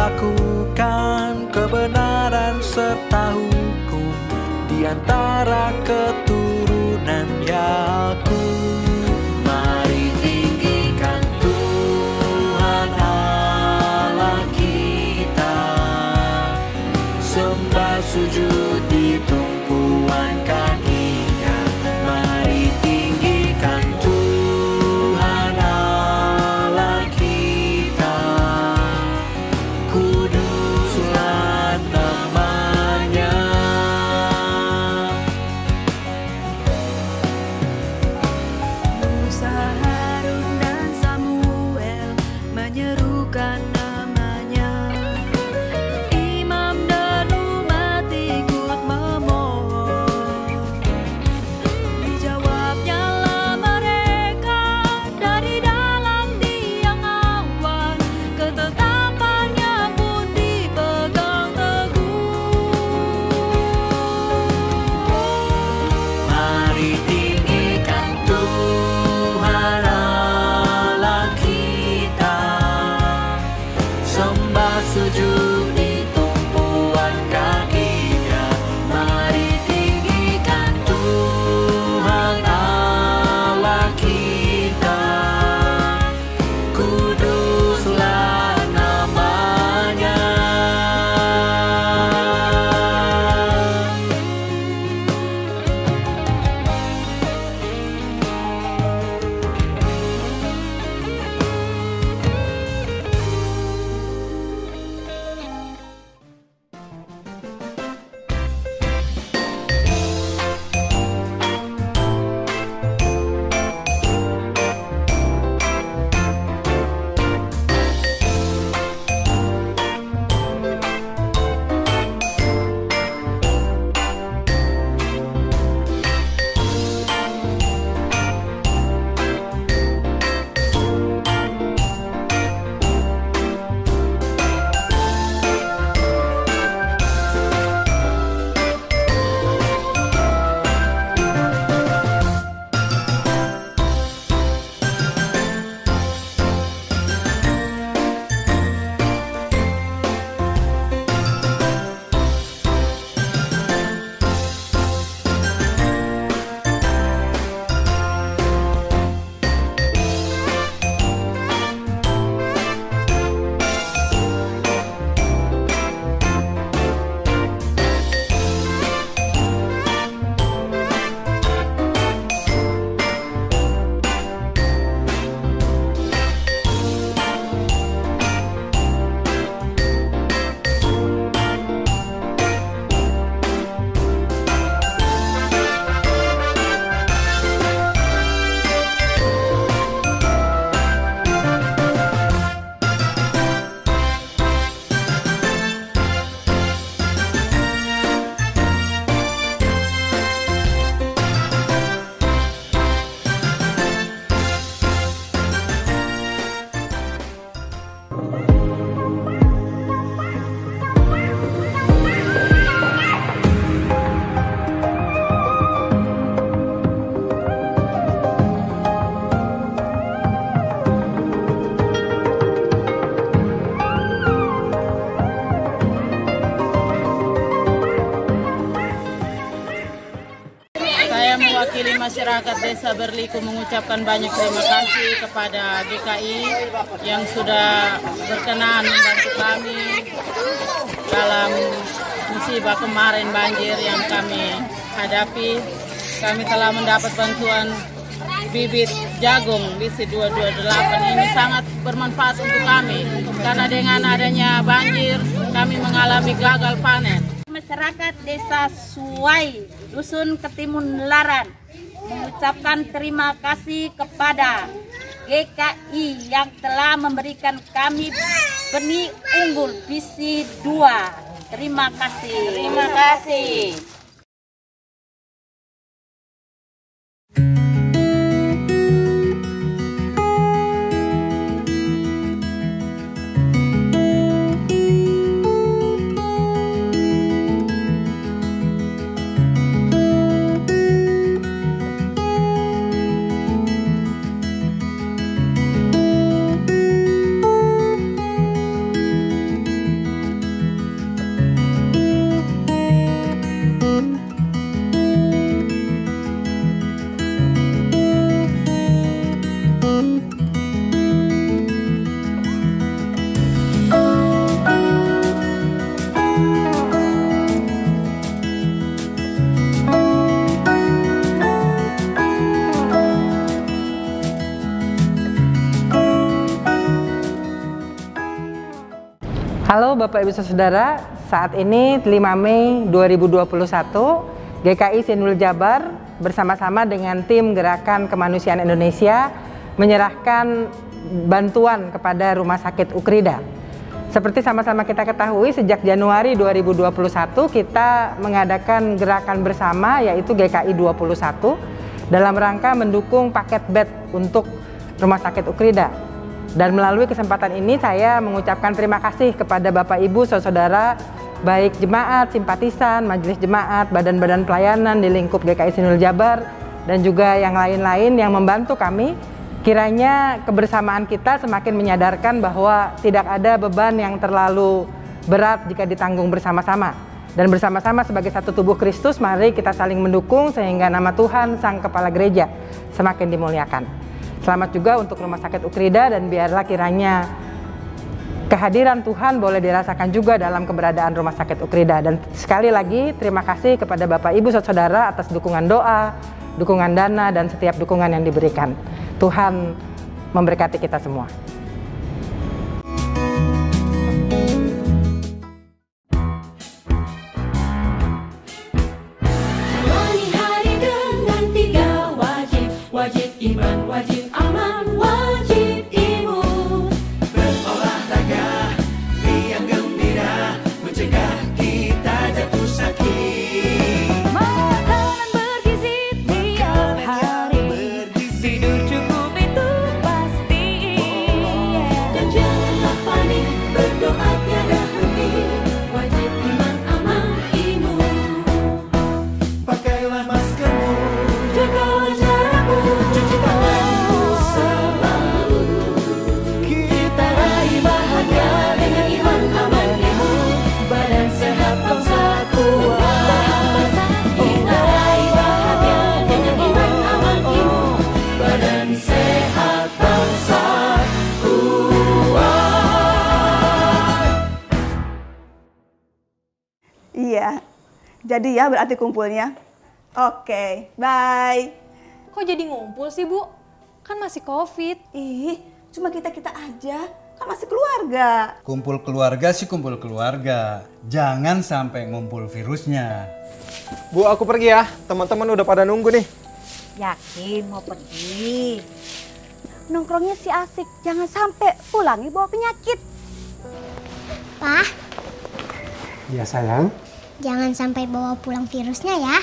lakukan kebenaran serta hukum di antara keturunan Yakub. Mari tinggikan Tuhan Allah kita, sembah sujud di tumpuan kakinya. Mari tinggikan Tuhan Allah kita, kuduslah namanya. Musa, Harun dan Samuel menyerukan namanya. Imam dan umat ikut memohon. Dijawabnyalah mereka dari dalam tiang awan, ketetapannya pun dipegang teguh. Mari tinggikan Tuhan Allah kita, sembah sujud di tumpuan kakinya. Mari tinggikan Tuhan Allah kita, kuduslah namanya. Saya mewakili masyarakat Desa Berliku mengucapkan banyak terima kasih kepada GKI yang sudah berkenan membantu kami dalam musibah kemarin banjir yang kami hadapi. Kami telah mendapat bantuan bibit jagung bisi 228. Ini sangat bermanfaat untuk kami karena dengan adanya banjir kami mengalami gagal panen. Masyarakat Desa Suwai, Dusun Ketimun Laran mengucapkan terima kasih kepada GKI yang telah memberikan kami benih unggul bisi 2. Terima kasih. Terima kasih. Halo Bapak Ibu Saudara, saat ini 5 Mei 2021, GKI Sinul Jabar bersama-sama dengan tim Gerakan Kemanusiaan Indonesia menyerahkan bantuan kepada Rumah Sakit Ukrida. Seperti sama-sama kita ketahui, sejak Januari 2021 kita mengadakan gerakan bersama yaitu GKI 21 dalam rangka mendukung paket bed untuk Rumah Sakit Ukrida. Dan melalui kesempatan ini saya mengucapkan terima kasih kepada Bapak Ibu Saudara, baik jemaat, simpatisan, majelis jemaat, badan-badan pelayanan di lingkup GKI Sinul Jabar, dan juga yang lain-lain yang membantu kami. Kiranya kebersamaan kita semakin menyadarkan bahwa tidak ada beban yang terlalu berat jika ditanggung bersama-sama. Dan bersama-sama sebagai satu tubuh Kristus, mari kita saling mendukung sehingga nama Tuhan Sang Kepala Gereja semakin dimuliakan. Selamat juga untuk Rumah Sakit Ukrida, dan biarlah kiranya kehadiran Tuhan boleh dirasakan juga dalam keberadaan Rumah Sakit Ukrida. Dan sekali lagi terima kasih kepada Bapak Ibu Saudara atas dukungan doa, dukungan dana, dan setiap dukungan yang diberikan. Tuhan memberkati kita semua. Jalani hari dengan 3 wajib, wajib iman, wajib aman, wajib imun. Berolahraga, riang gembira, mencegah kita jatuh sakit. Makanan bergizi tiap hari, tidur cukup itu pasti. Dan janganlah panik, berdoa tiada henti, wajib iman, aman, imun. Pakailah maskermu, jagalah jarakmu, cuci tanganmu selalu. Kita raih bahagia dengan iman, aman, imun. Badan sehat, bangsa kuat. Kita raih bahagia dengan iman, aman, imun. Badan sehat, bangsa kuat. Iya, jadi ya berarti kumpulnya. Oke, bye. Kok jadi ngumpul sih, Bu? Kan masih COVID. Ih, cuma kita-kita aja, kan masih keluarga. Kumpul keluarga sih kumpul keluarga. Jangan sampai ngumpul virusnya. Bu, aku pergi ya. Teman-teman udah pada nunggu nih. Yakin mau pergi? Nongkrongnya si asik, jangan sampai pulangnya bawa penyakit. Pak, Iya sayang. jangan sampai bawa pulang virusnya ya.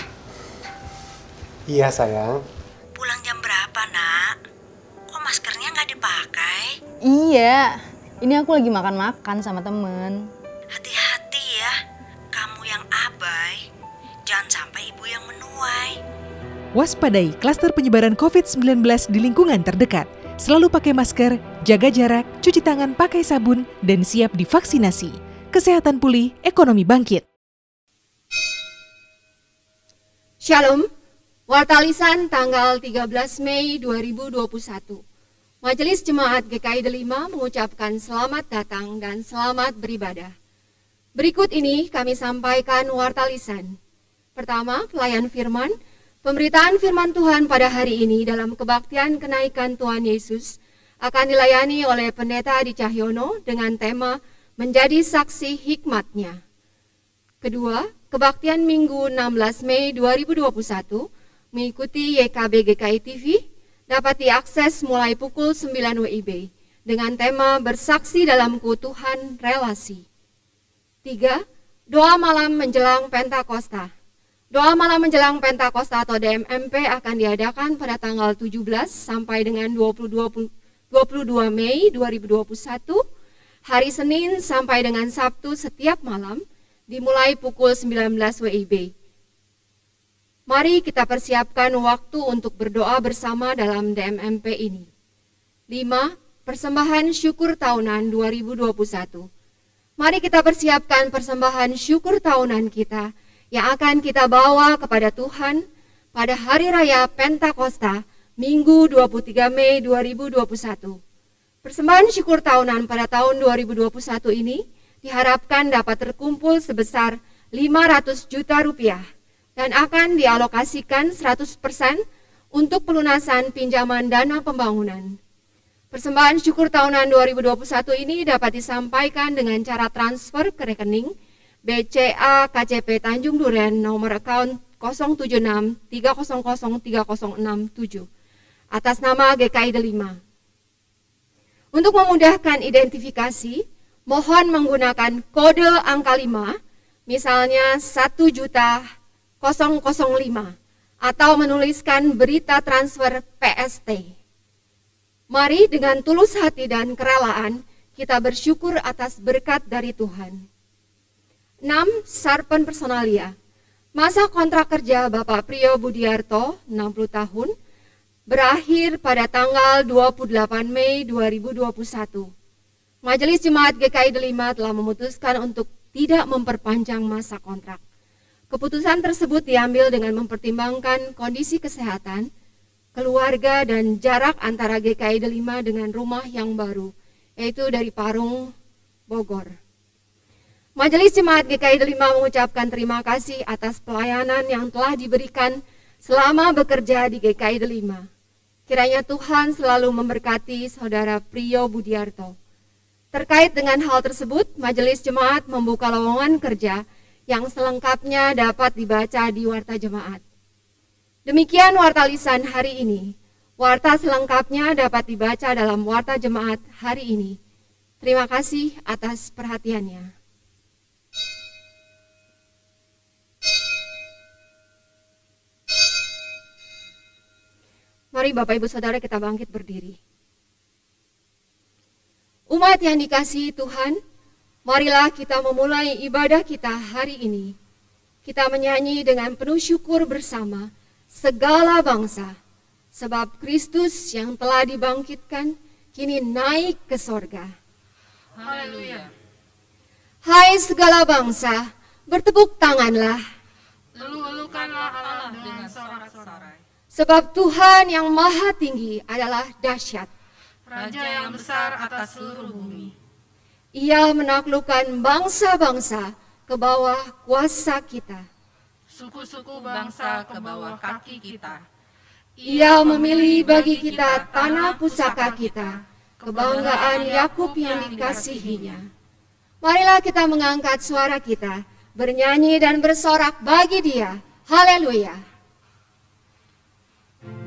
Iya sayang. Pulang jam berapa, Nak? Kok maskernya nggak dipakai? Iya, ini aku lagi makan-makan sama temen. Hati-hati ya, kamu yang abai. Jangan sampai ibu yang menuai. Waspadai klaster penyebaran COVID-19 di lingkungan terdekat. Selalu pakai masker, jaga jarak, cuci tangan pakai sabun, dan siap divaksinasi. Kesehatan pulih, ekonomi bangkit. Shalom, Warta Lisan tanggal 13 Mei 2021. Majelis Jemaat GKI Delima mengucapkan selamat datang dan selamat beribadah. Berikut ini kami sampaikan Warta Lisan. Pertama, pelayan firman, pemberitaan firman Tuhan pada hari ini dalam kebaktian kenaikan Tuhan Yesus akan dilayani oleh Pendeta Adi Cahyono dengan tema Menjadi Saksi Hikmat-Nya. Kedua, kebaktian Minggu 16 Mei 2021 mengikuti YKB GKI TV dapat diakses mulai pukul 9 WIB dengan tema Bersaksi dalam Keutuhan Relasi. 3. Doa malam menjelang Pentakosta. Doa malam menjelang Pentakosta atau DMMP akan diadakan pada tanggal 17 sampai dengan 22 Mei 2021, hari Senin sampai dengan Sabtu setiap malam, dimulai pukul 19 WIB. Mari kita persiapkan waktu untuk berdoa bersama dalam DMMP ini. 5. Persembahan syukur tahunan 2021. Mari kita persiapkan persembahan syukur tahunan kita yang akan kita bawa kepada Tuhan pada Hari Raya Pentakosta, Minggu 23 Mei 2021. Persembahan syukur tahunan pada tahun 2021 ini diharapkan dapat terkumpul sebesar 500 juta rupiah dan akan dialokasikan 100% untuk pelunasan pinjaman dana pembangunan. Persembahan syukur tahunan 2021 ini dapat disampaikan dengan cara transfer ke rekening BCA KCP Tanjung Duren nomor account 07630030667 atas nama GKI Delima. Untuk memudahkan identifikasi, mohon menggunakan kode angka 5, misalnya 1.000.005 atau menuliskan berita transfer PST. Mari dengan tulus hati dan kerelaan kita bersyukur atas berkat dari Tuhan. 6. Sarpen Personalia. Masa kontrak kerja Bapak Priyo Budiarto, 60 tahun, berakhir pada tanggal 28 Mei 2021. Majelis Jemaat GKI Delima telah memutuskan untuk tidak memperpanjang masa kontrak. Keputusan tersebut diambil dengan mempertimbangkan kondisi kesehatan, keluarga, dan jarak antara GKI Delima dengan rumah yang baru, yaitu dari Parung, Bogor. Majelis Jemaat GKI Delima mengucapkan terima kasih atas pelayanan yang telah diberikan selama bekerja di GKI Delima. Kiranya Tuhan selalu memberkati Saudara Priyo Budiarto. Terkait dengan hal tersebut, Majelis Jemaat membuka lowongan kerja yang selengkapnya dapat dibaca di Warta Jemaat. Demikian Warta Lisan hari ini. Warta selengkapnya dapat dibaca dalam Warta Jemaat hari ini. Terima kasih atas perhatiannya. Mari Bapak Ibu Saudara kita bangkit berdiri. Umat yang dikasihi Tuhan, marilah kita memulai ibadah kita hari ini. Kita menyanyi dengan penuh syukur bersama segala bangsa, sebab Kristus yang telah dibangkitkan kini naik ke sorga. Haleluya. Hai segala bangsa, bertepuk tanganlah. Lulukanlah Allah dengan sorak-sorai. Sebab Tuhan yang maha tinggi adalah dahsyat. Raja yang besar atas seluruh bumi. Ia menaklukkan bangsa-bangsa ke bawah kuasa kita. Suku-suku bangsa ke bawah kaki kita. Ia memilih bagi kita tanah pusaka kita, kebanggaan Yakub yang dikasihinya. Marilah kita mengangkat suara kita, bernyanyi dan bersorak bagi Dia. Haleluya. Oh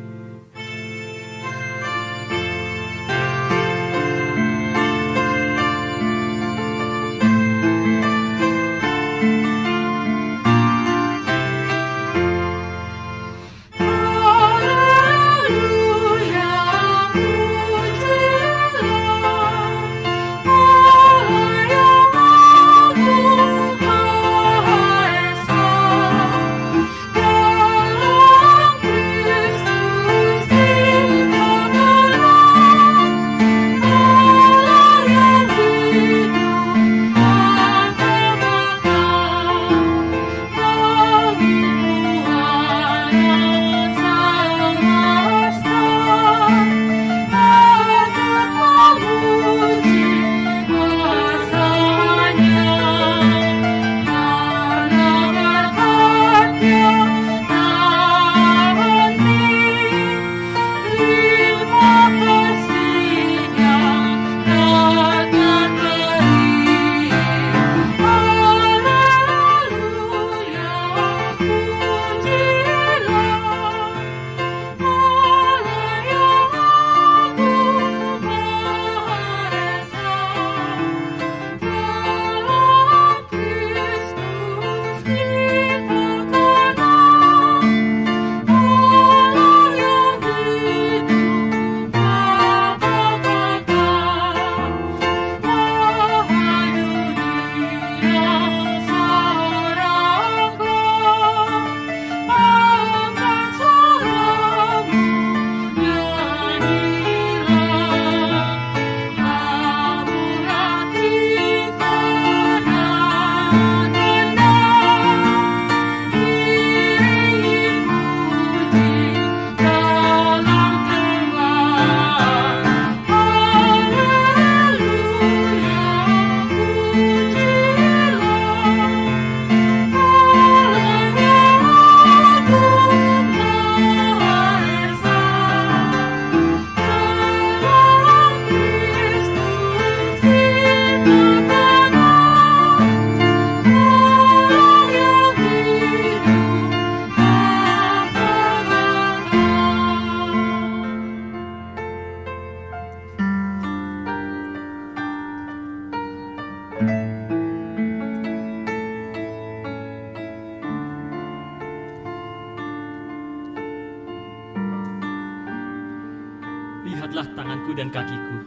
lihatlah tanganku dan kakiku.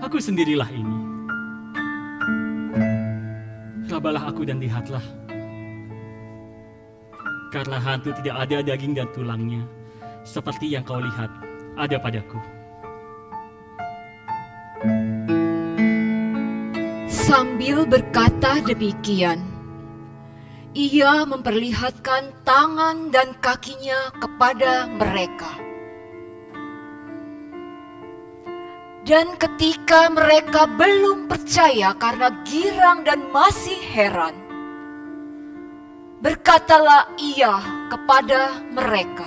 Aku sendirilah ini. Rabalah aku dan lihatlah. Karena hantu tidak ada daging dan tulangnya, seperti yang kau lihat ada padaku. Sambil berkata demikian, ia memperlihatkan tangan dan kakinya kepada mereka. Dan ketika mereka belum percaya karena girang dan masih heran, berkatalah ia kepada mereka,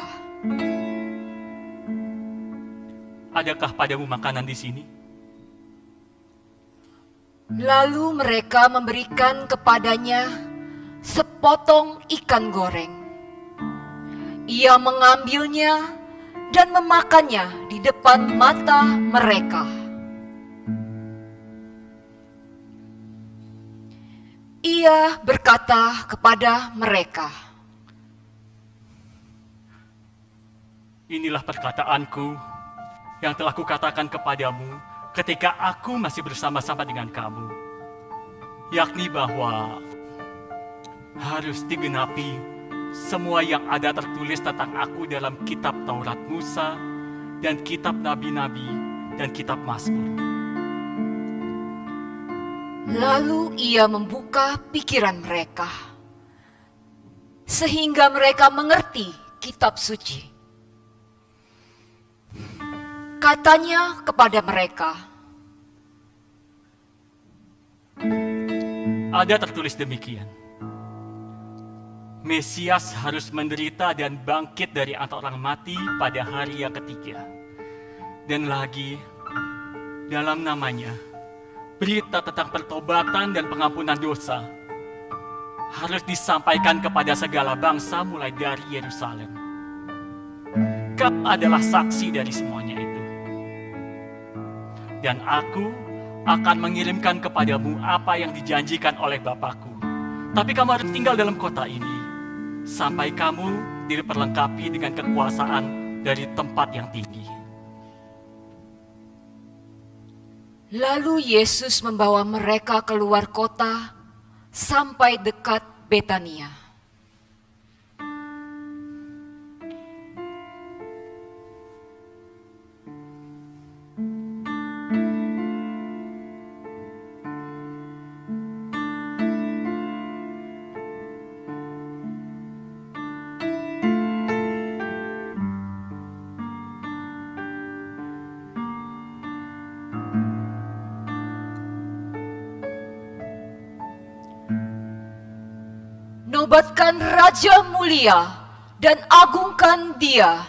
adakah padamu makanan di sini? Lalu mereka memberikan kepadanya sepotong ikan goreng. Ia mengambilnya dan memakannya di depan mata mereka. Ia berkata kepada mereka, inilah perkataanku yang telah kukatakan kepadamu ketika aku masih bersama-sama dengan kamu, yakni bahwa harus digenapi semua yang ada tertulis tentang aku dalam kitab Taurat Musa dan kitab Nabi-Nabi dan kitab Mazmur. Lalu ia membuka pikiran mereka, sehingga mereka mengerti kitab suci. Katanya kepada mereka, ada tertulis demikian, Mesias harus menderita dan bangkit dari antara orang mati pada hari yang ketiga. Dan lagi, dalam namanya, berita tentang pertobatan dan pengampunan dosa harus disampaikan kepada segala bangsa mulai dari Yerusalem. Kamu adalah saksi dari semuanya itu. Dan aku akan mengirimkan kepadamu apa yang dijanjikan oleh Bapakku. Tapi kamu harus tinggal dalam kota ini sampai kamu diperlengkapi dengan kekuasaan dari tempat yang tinggi. Lalu Yesus membawa mereka keluar kota sampai dekat Betania. Nobatkan Raja mulia dan agungkan Dia,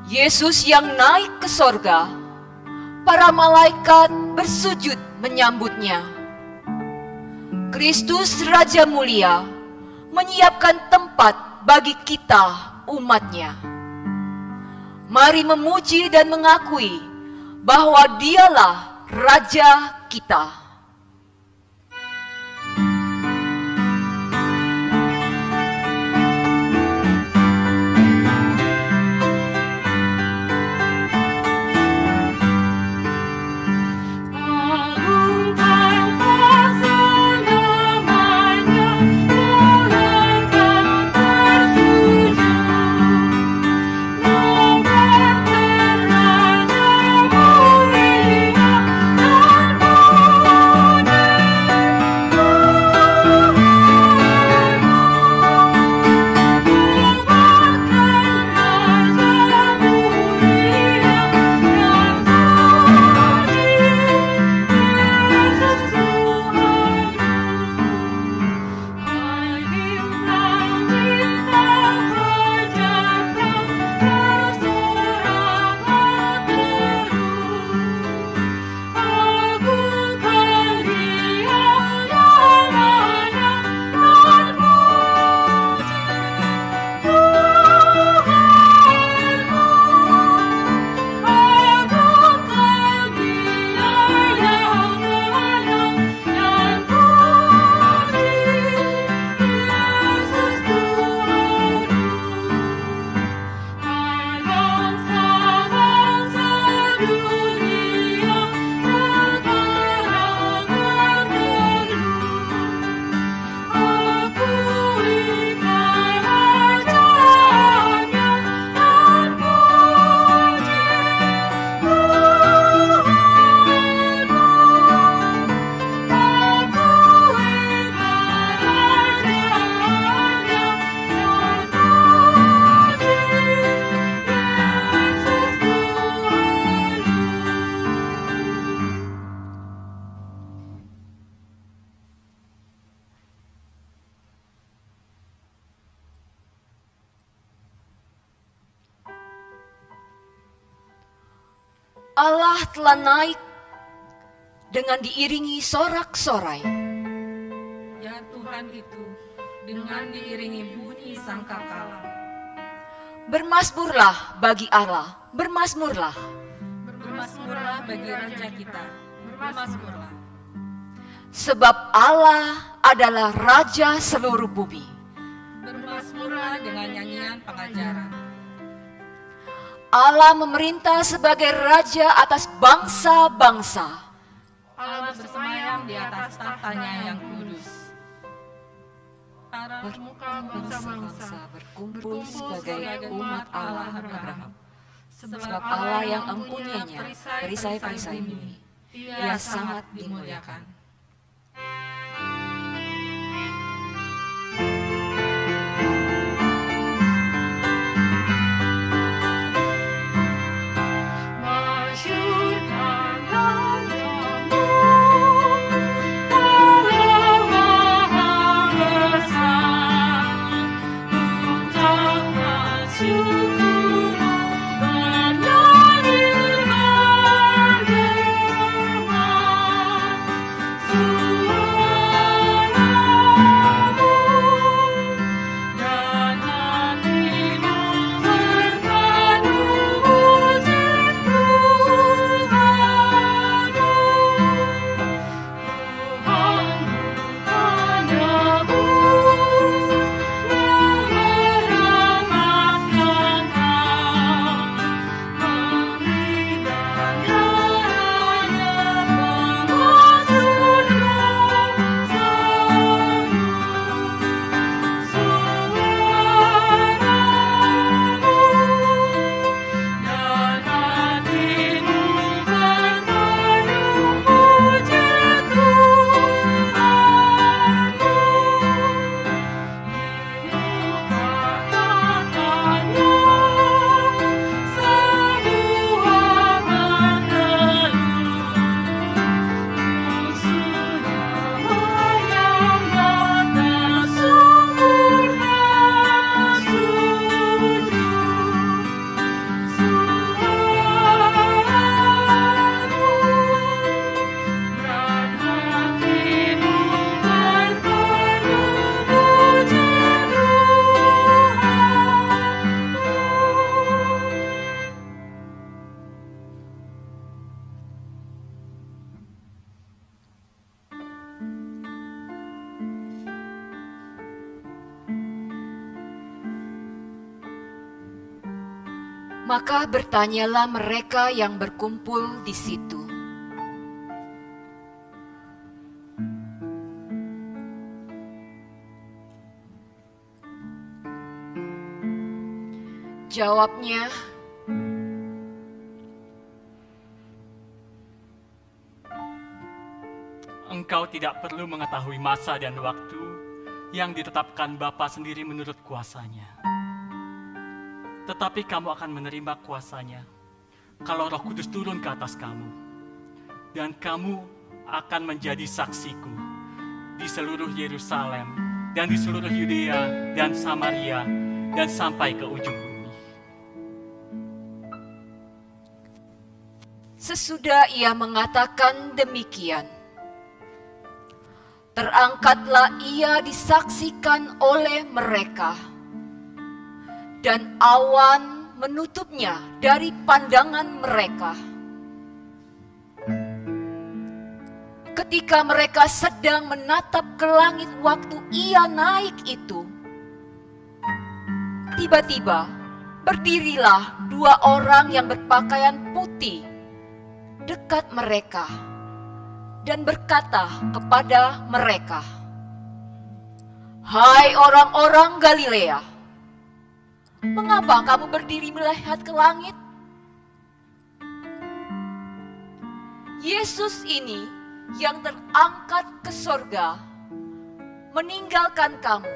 Yesus yang naik ke sorga. Para malaikat bersujud menyambutnya. Kristus Raja mulia menyiapkan tempat bagi kita umatnya. Mari memuji dan mengakui bahwa Dialah Raja kita. Oh Allah telah naik dengan diiringi sorak-sorai. Ya Tuhan itu, dengan diiringi bunyi sangkakala. Bermasmurlah bagi Allah, bermasmurlah. Bermasmurlah bagi Raja kita, bermasmurlah. Sebab Allah adalah Raja seluruh bumi. Bermasmurlah dengan nyanyian pengajaran. Allah memerintah sebagai Raja atas bangsa-bangsa. Allah bersemayam di atas tahtanya yang kudus. Para pemuka bangsa-bangsa berkumpul sebagai umat Allah Abraham. Sebab Allah yang empunyanya perisai-perisai bumi, Ia sangat dimuliakan. Maka bertanyalah mereka yang berkumpul di situ. Jawabnya, engkau tidak perlu mengetahui masa dan waktu yang ditetapkan Bapa sendiri menurut kuasanya. Tetapi kamu akan menerima kuasanya kalau Roh Kudus turun ke atas kamu. Dan kamu akan menjadi saksiku di seluruh Yerusalem dan di seluruh Yudea dan Samaria dan sampai ke ujung bumi. Sesudah ia mengatakan demikian, terangkatlah ia disaksikan oleh mereka. Dan awan menutupnya dari pandangan mereka. Ketika mereka sedang menatap ke langit waktu ia naik itu, tiba-tiba berdirilah dua orang yang berpakaian putih dekat mereka dan berkata kepada mereka, "Hai orang-orang Galilea, mengapa kamu berdiri melihat ke langit? Yesus ini yang terangkat ke sorga, meninggalkan kamu,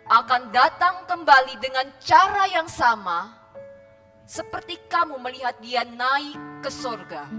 akan datang kembali dengan cara yang sama, seperti kamu melihat dia naik ke sorga."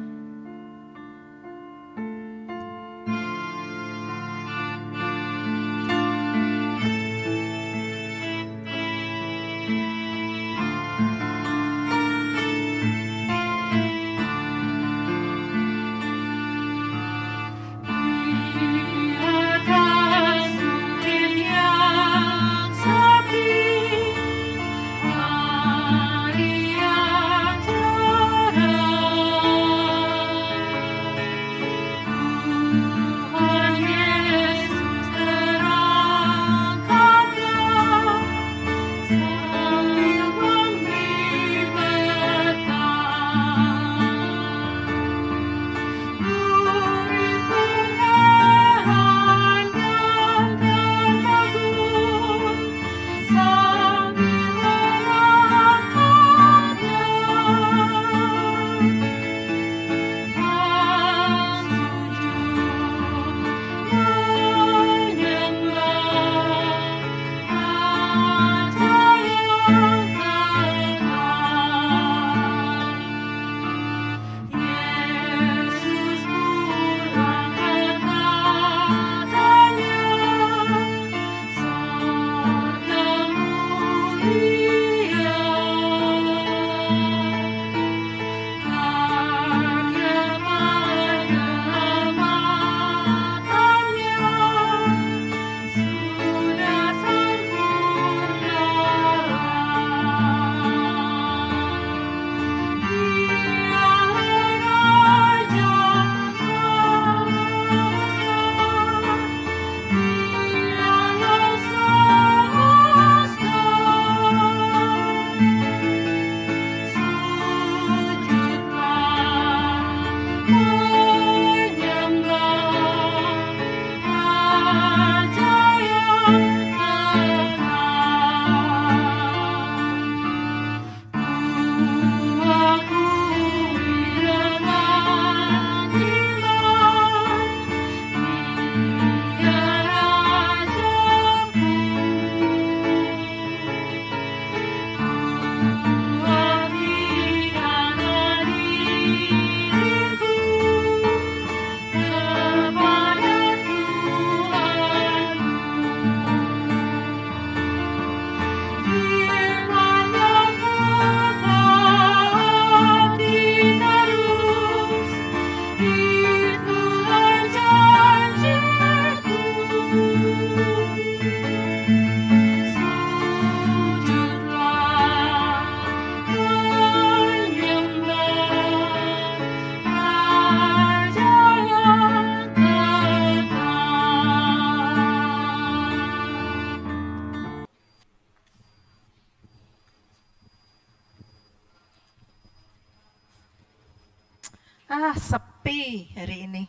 sepi hari ini.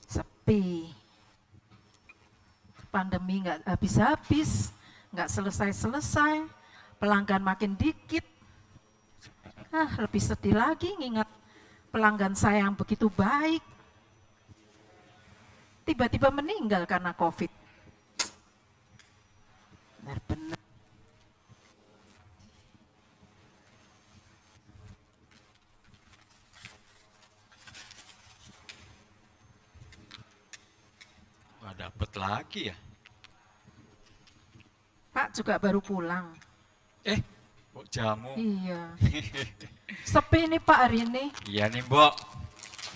Sepi. Pandemi nggak habis-habis, nggak selesai-selesai, pelanggan makin dikit. Lebih sedih lagi ngingat pelanggan saya yang begitu baik. Tiba-tiba meninggal karena COVID. Benar-benar. Nggak dapet lagi ya? Pak juga baru pulang. Mbok jamu. Iya. Sepi nih Pak hari ini. Iya nih, Mbok.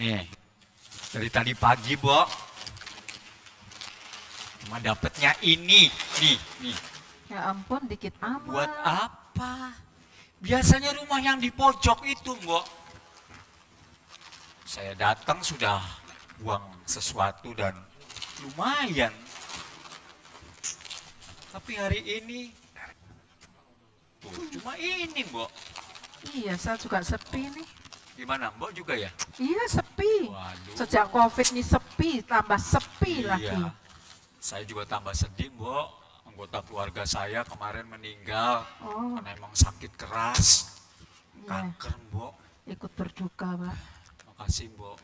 Nih, dari tadi pagi, Mbok. Cuma dapetnya ini. Nih. Ya ampun, dikit amat. Buat apa? Biasanya rumah yang di pojok itu, Mbok. Saya datang sudah buang sesuatu dan lumayan. Tapi hari ini cuma ini, Mbok. Iya, saya juga sepi nih. Gimana, Mbok juga ya? Iya, sepi. Waduh. Sejak COVID nih sepi, tambah sepi lagi. Saya juga tambah sedih, Mbok. Anggota keluarga saya kemarin meninggal karena emang sakit keras. Kanker, Mbok. Ikut berduka, Pak. Makasih, Mbok.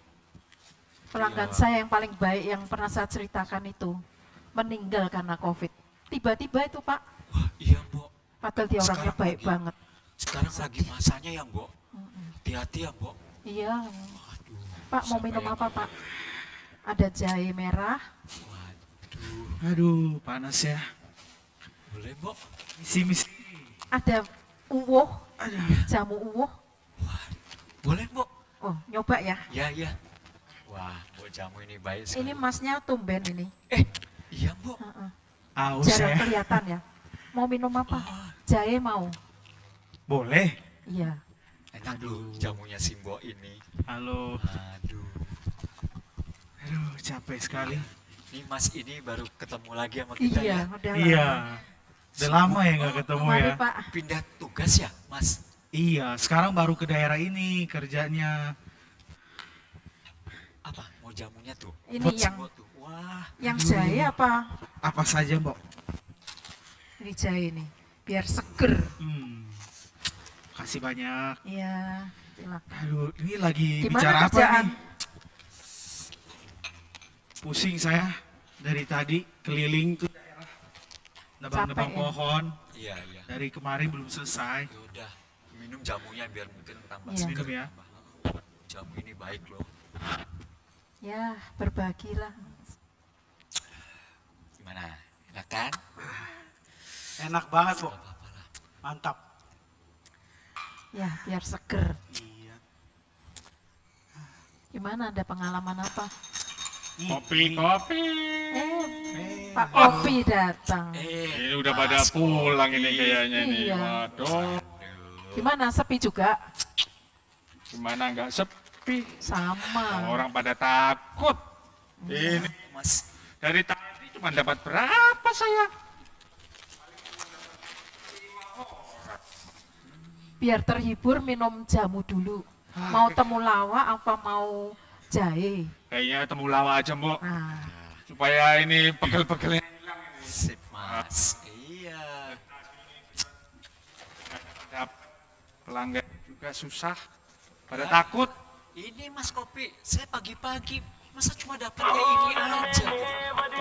Pelanggan saya yang paling baik yang pernah saya ceritakan itu meninggal karena COVID. Tiba-tiba itu, Pak. Wah, iya, Mbok. Padahal dia orangnya baik banget. Sekarang lagi masanya ya, Mbok. Hati-hati ya, Mbok. Iya. Pak, mau minum apa, Pak? Ada jahe merah. Aduh, panas ya. Boleh, Mbok. Misi. Ada uwoh. Jamu uwoh. Boleh, Mbok. Oh, nyoba ya? Iya. Wah, Mbok jamu ini baik sekali. Ini masnya tumben ini. Iya, Mbok. Jarang kelihatan ya. Mau minum apa? Jahe mau? Boleh. Iya. Enak dulu jamunya si Mbok ini. Halo. Aduh, capek sekali. Ini Mas ini baru ketemu lagi sama kita ya? Iya. Udah lama ya nggak ketemu ya. Pak. Pindah tugas ya, Mas? Iya, sekarang baru ke daerah ini kerjanya. Apa? Mau jamunya tuh? Ini buat yang Mbok tuh. Wah. Yang jahe apa? Apa saja, Mbok? Ini jahe nih, biar seger. Kasih banyak. Iya, silakan. Aduh, ini lagi Gimana bicara kerjaan? apa nih? Pusing saya dari tadi keliling tuh daerah, nebang-nebang Capek ya? pohon. Iya. Dari kemarin belum selesai. Ya udah, minum jamunya biar mungkin tambah Iya. Minum ya. Jamu ini baik loh. Ya, berbagilah. Gimana? Enak kan? Enak banget, Mbok. Mantap. Ya, biar seger. Iya. Gimana, ada pengalaman apa? Kopi. Pak Kopi datang. Ini udah pada pulang ini kayaknya nih. Iya. Waduh. Gimana, sepi juga? Gimana nggak sepi? Sama. Orang pada takut. Ini Mas, dari tadi cuma dapat berapa saya? Biar terhibur minum jamu dulu. Mau temulawak apa mau jahe? Kayaknya temulawak aja, Mbok. Nah, Supaya ini pegel-pegelnya hilang. sip, Mas. Iya. Pelanggan juga susah. Pada takut. Ini Mas Kopi, saya pagi-pagi masa cuma dapatnya ini aja gitu.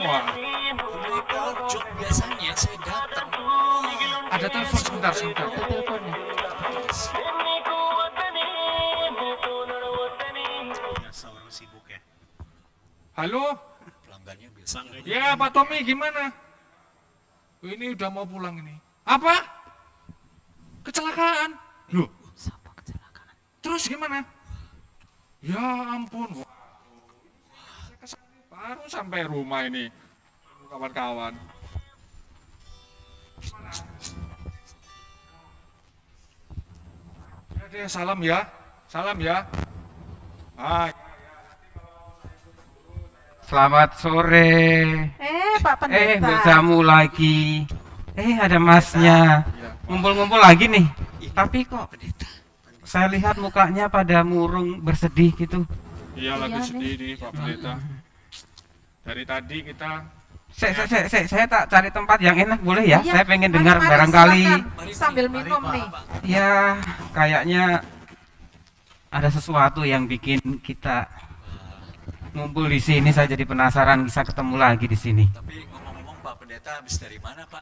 Wah. Mulai pojok biasanya saya datang. Ada telepon sebentar. ada teleponnya. Biasa orang sibuk ya. Halo? Pelanggannya biasa. Ya, Pak Tommy gimana? Ini udah mau pulang ini. Apa? Kecelakaan. Loh, siapa kecelakaan? Terus gimana? Ya ampun. Saya kesana baru sampai rumah ini. Kawan-kawan. Ya deh, salam ya. Salam ya. Selamat sore. Pak Pendeta. Berjamu lagi. Ada masnya. Ngumpul-ngumpul lagi nih. Tapi kok Saya lihat mukanya pada murung bersedih gitu. Iya, lagi sedih nih Pak Pendeta. Dari tadi kita Saya tak cari tempat yang enak boleh ya? Iya, Saya pengen mari, dengar mari, barangkali. silakan. Sambil minum nih. Ya, kayaknya ada sesuatu yang bikin kita ngumpul di sini. Saya jadi penasaran bisa ketemu lagi di sini. Tapi ngomong-ngomong Pak Pendeta habis dari mana Pak?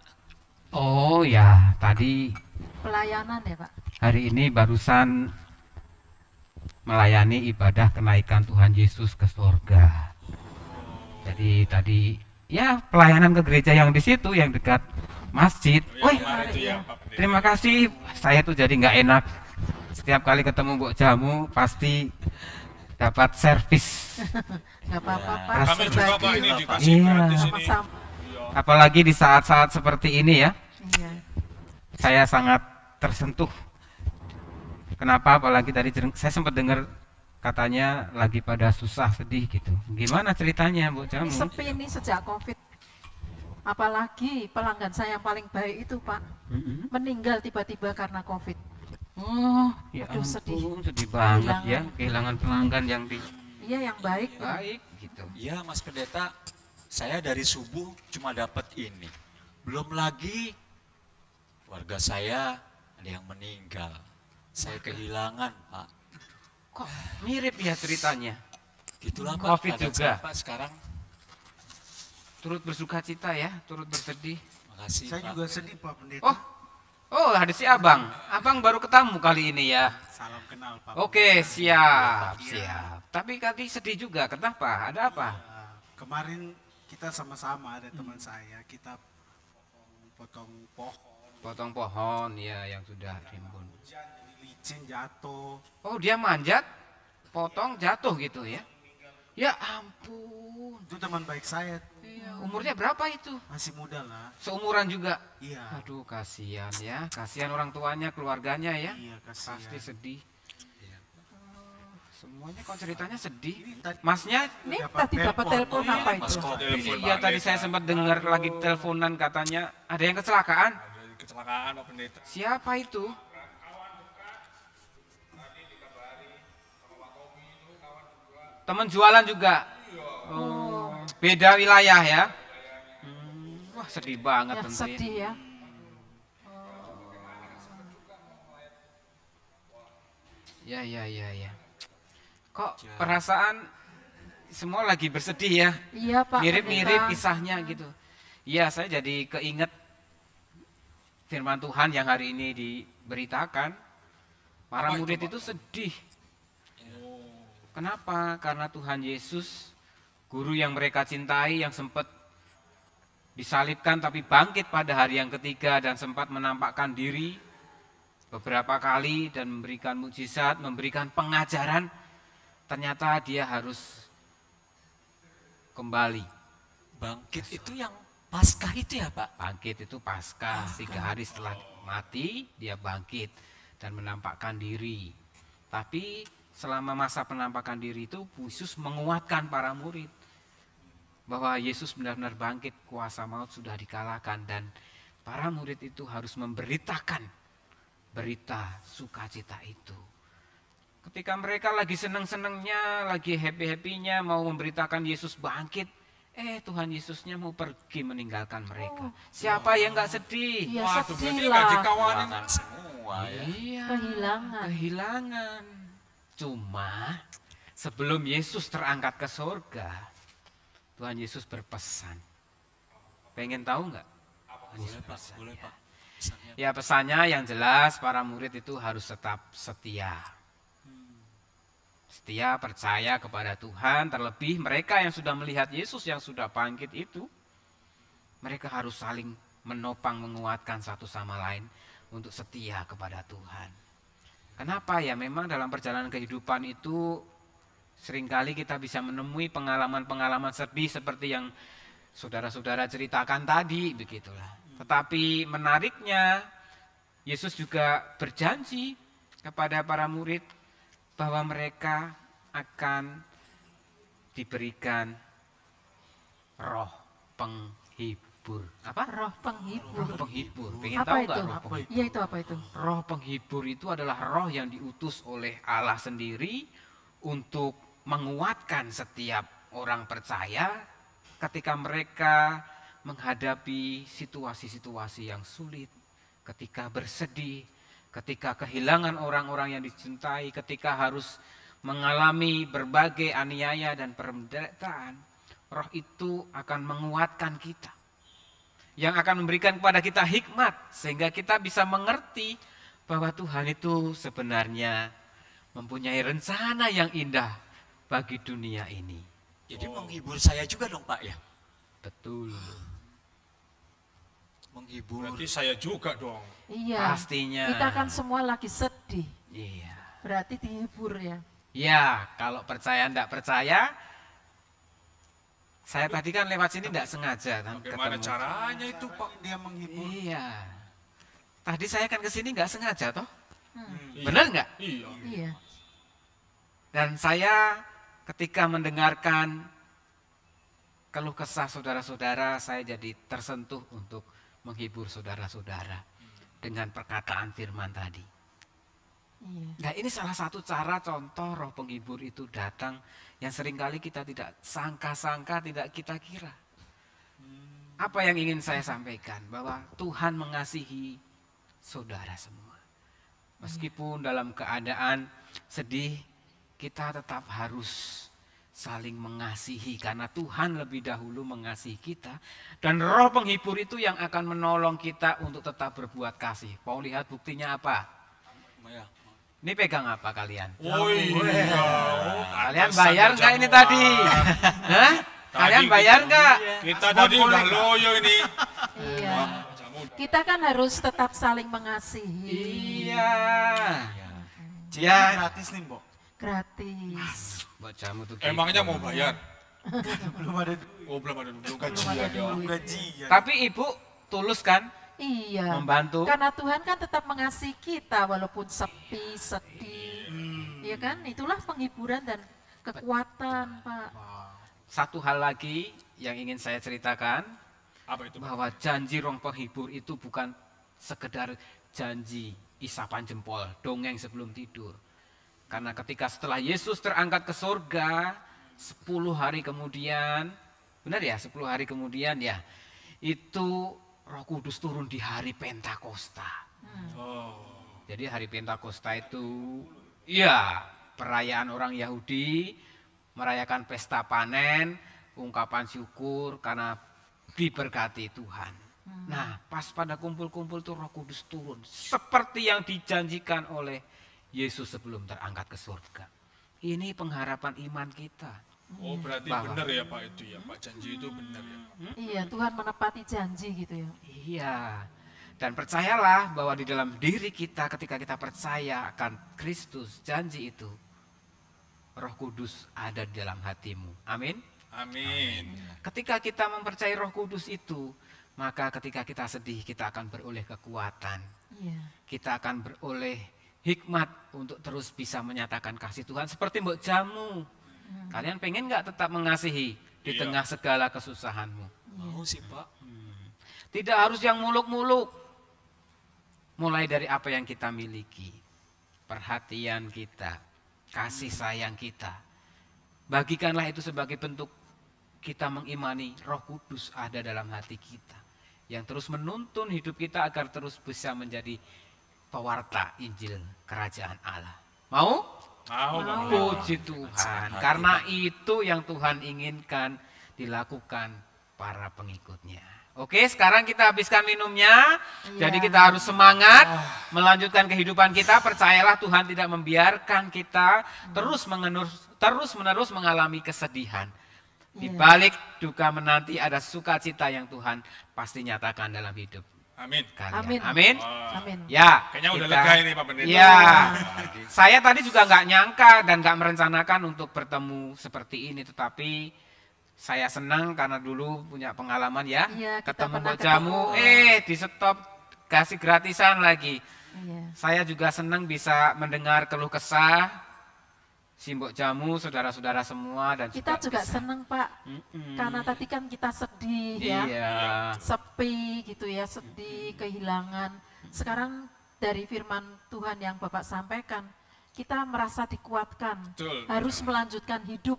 Oh ya, tadi Pelayanan ya Pak? hari ini barusan melayani ibadah kenaikan Tuhan Yesus ke surga. Jadi tadi ya pelayanan ke gereja yang di situ yang dekat masjid. Wih, terima kasih. Saya tuh jadi nggak enak. Setiap kali ketemu Mbok Jamu pasti dapat servis. Nggak apa-apa Pak. Kami juga Pak ini dikasih Iya. gratis ini. Apalagi di saat-saat seperti ini ya. Iya. Saya sangat tersentuh. Kenapa? Apalagi tadi saya sempat dengar katanya lagi pada susah sedih gitu. Gimana ceritanya Mbok Jamu? Ini sepi ini sejak COVID. Apalagi pelanggan saya yang paling baik itu Pak, meninggal tiba-tiba karena COVID. Oh, ya Aduh, ampun, sedih banget ya kehilangan pelanggan yang di Iya, yang baik. baik gitu. Iya Mas Pendeta, saya dari subuh cuma dapat ini. Belum lagi warga saya ada yang meninggal. Saya kehilangan Pak. Kok mirip ya ceritanya? Gitulah Pak, COVID keadaan juga. saya, Pak sekarang. Turut bersuka cita ya, turut bersedih. Makasih Saya Pak. juga sedih Pak Pendeta. Oh, ada si Abang. Abang baru ketemu kali ini ya. Salam kenal Pak. Oke, siap, siap. Tapi tadi sedih juga, kenapa? Ada apa? Kemarin kita sama-sama ada teman saya, kita potong pohon. Potong pohon ya yang sudah rimbun. Licin jatuh. Oh, dia manjat, potong jatuh gitu ya. Ya ampun. Itu teman baik saya. Umurnya berapa itu? Masih muda lah. Seumuran juga? Iya. Aduh, kasihan ya. Kasihan orang tuanya, keluarganya ya. Iya, kasihan. Pasti sedih. Semuanya kok ceritanya sedih. Masnya Ini tadi dapat telepon apa itu? Iya, tadi saya sempat dengar lagi teleponan katanya ada yang kecelakaan. Kecelakaan Pak Pendeta. Siapa itu? Teman jualan juga. Oh, beda wilayah ya. Wah, sedih banget Ya, tentu ya. sedih ya. Ya. Kok perasaan semua lagi bersedih ya? Iya, Pak Mirip-mirip Pendeta. kisahnya gitu. Iya, saya jadi keinget firman Tuhan yang hari ini diberitakan. Para murid itu sedih. Kenapa? Karena Tuhan Yesus, guru yang mereka cintai, yang sempat disalibkan tapi bangkit pada hari yang ketiga dan sempat menampakkan diri beberapa kali dan memberikan mukjizat, memberikan pengajaran, ternyata dia harus kembali. Bangkit itu yang Paskah itu ya Pak? Bangkit itu Paskah, 3 hari setelah mati dia bangkit dan menampakkan diri. Tapi selama masa penampakan diri itu Yesus menguatkan para murid bahwa Yesus benar-benar bangkit, kuasa maut sudah dikalahkan, dan para murid itu harus memberitakan berita sukacita itu. Ketika mereka lagi seneng-senengnya, lagi happy-happynya mau memberitakan Yesus bangkit, Tuhan Yesusnya mau pergi meninggalkan mereka. Siapa yang nggak sedih? Ya, Wah, sedih berarti lah. nggak dikawanin semua ya. Iya, Kehilangan. kehilangan. Cuma sebelum Yesus terangkat ke surga, Tuhan Yesus berpesan. Pengen tahu nggak? Boleh Pak, boleh Pak. Ya, pesannya yang jelas para murid itu harus tetap setia. Setia, percaya kepada Tuhan, terlebih mereka yang sudah melihat Yesus yang sudah bangkit itu, mereka harus saling menopang, menguatkan satu sama lain untuk setia kepada Tuhan. Kenapa ya? Memang dalam perjalanan kehidupan itu seringkali kita bisa menemui pengalaman-pengalaman sedih seperti yang saudara-saudara ceritakan tadi, begitulah. Tetapi menariknya, Yesus juga berjanji kepada para murid bahwa mereka akan diberikan roh penghibur. penghibur. Apa? Roh penghibur. Roh penghibur. Pengen Apa tahu itu? nggak roh penghibur? Iya, itu apa itu? Roh penghibur itu adalah roh yang diutus oleh Allah sendiri untuk menguatkan setiap orang percaya ketika mereka menghadapi situasi-situasi yang sulit, ketika bersedih, ketika kehilangan orang-orang yang dicintai, ketika harus mengalami berbagai aniaya dan penderitaan. Roh itu akan menguatkan kita, yang akan memberikan kepada kita hikmat sehingga kita bisa mengerti bahwa Tuhan itu sebenarnya mempunyai rencana yang indah bagi dunia ini. Jadi menghibur saya juga dong Pak ya? Betul. Menghibur. Berarti saya juga dong. Iya. Pastinya. Kita kan semua lagi sedih. Iya. Berarti dihibur ya. Ya, kalau percaya enggak percaya, saya tadi kan lewat sini enggak sengaja. Bagaimana caranya itu Pak dia menghibur? Iya. Tadi saya kan kesini enggak sengaja toh? Iya. Benar enggak? Iya. Iya. Dan saya ketika mendengarkan keluh kesah saudara-saudara, saya jadi tersentuh untuk menghibur saudara-saudara dengan perkataan firman tadi. Iya. Nah, ini salah satu cara contoh roh penghibur itu datang yang seringkali kita tidak sangka-sangka, tidak kita kira. Apa yang ingin saya sampaikan? Bahwa Tuhan mengasihi saudara semua. Meskipun dalam keadaan sedih, kita tetap harus saling mengasihi karena Tuhan lebih dahulu mengasihi kita. Dan roh penghibur itu yang akan menolong kita untuk tetap berbuat kasih. Mau lihat buktinya apa? Ini pegang apa kalian? Oh iya. Kalian bayar nggak ini tadi? Hah? Kalian bayar nggak? Kita tadi udah loyo ini. Iya. Kita kan harus tetap saling mengasihi. Iya. Ya. Gratis nih, Mbok. Gratis. Buat jamu tuh. Emangnya mau bayar? Belum ada. Oh, belum ada dulu gajian. Tapi Ibu tulus kan? Iya. Membantu. Karena Tuhan kan tetap mengasihi kita walaupun sepi, sedih. Iya kan? Itulah penghiburan dan kekuatan, Pak. Satu hal lagi yang ingin saya ceritakan. Apa itu? Bahwa janji roh penghibur itu bukan sekedar janji isapan jempol, dongeng sebelum tidur. Karena ketika setelah Yesus terangkat ke surga, 10 hari kemudian, benar ya 10 hari kemudian ya, itu Roh Kudus turun di hari Pentakosta. Jadi hari Pentakosta itu, ya perayaan orang Yahudi, merayakan pesta panen, ungkapan syukur karena diberkati Tuhan. Nah, pas pada kumpul-kumpul itu Roh Kudus turun seperti yang dijanjikan oleh Yesus sebelum terangkat ke surga. Ini pengharapan iman kita. Oh, berarti benar ya Pak itu ya, Pak janji itu benar ya Pak. Iya, Tuhan menepati janji gitu ya. Iya. Dan percayalah bahwa di dalam diri kita ketika kita percaya akan Kristus, janji itu, Roh Kudus ada di dalam hatimu. Amin. Amin. Ketika kita mempercayai Roh Kudus itu, maka ketika kita sedih kita akan beroleh kekuatan. Iya. Kita akan beroleh hikmat untuk terus bisa menyatakan kasih Tuhan seperti Mbok Jamu. Kalian pengen nggak tetap mengasihi di tengah segala kesusahanmu? Mau sih Pak. Tidak harus yang muluk-muluk. Mulai dari apa yang kita miliki, perhatian kita, kasih sayang kita. Bagikanlah itu sebagai bentuk kita mengimani Roh Kudus ada dalam hati kita, yang terus menuntun hidup kita agar terus bisa menjadi pewarta Injil Kerajaan Allah. Mau? Mau. Puji Tuhan. Karena itu yang Tuhan inginkan dilakukan para pengikutnya. Oke, sekarang kita habiskan minumnya. Jadi kita harus semangat melanjutkan kehidupan kita. Percayalah Tuhan tidak membiarkan kita terus menerus mengalami kesedihan. Di balik duka menanti ada sukacita yang Tuhan pasti nyatakan dalam hidup. Amin. Amin. Amin. Amin. Ya. Kayaknya udah lega ini Pak Pendeta. Ya. Saya tadi juga nggak nyangka dan nggak merencanakan untuk bertemu seperti ini, tetapi saya senang karena dulu punya pengalaman ya, ketemu Mbok Jamu, di stop kasih gratisan lagi. Iya. Saya juga senang bisa mendengar keluh kesah Simbok Jamu, saudara-saudara semua dan kita juga senang Pak, karena tadi kan kita sedih ya, sepi gitu ya, sedih, kehilangan. Sekarang dari firman Tuhan yang Bapak sampaikan, kita merasa dikuatkan, harus melanjutkan hidup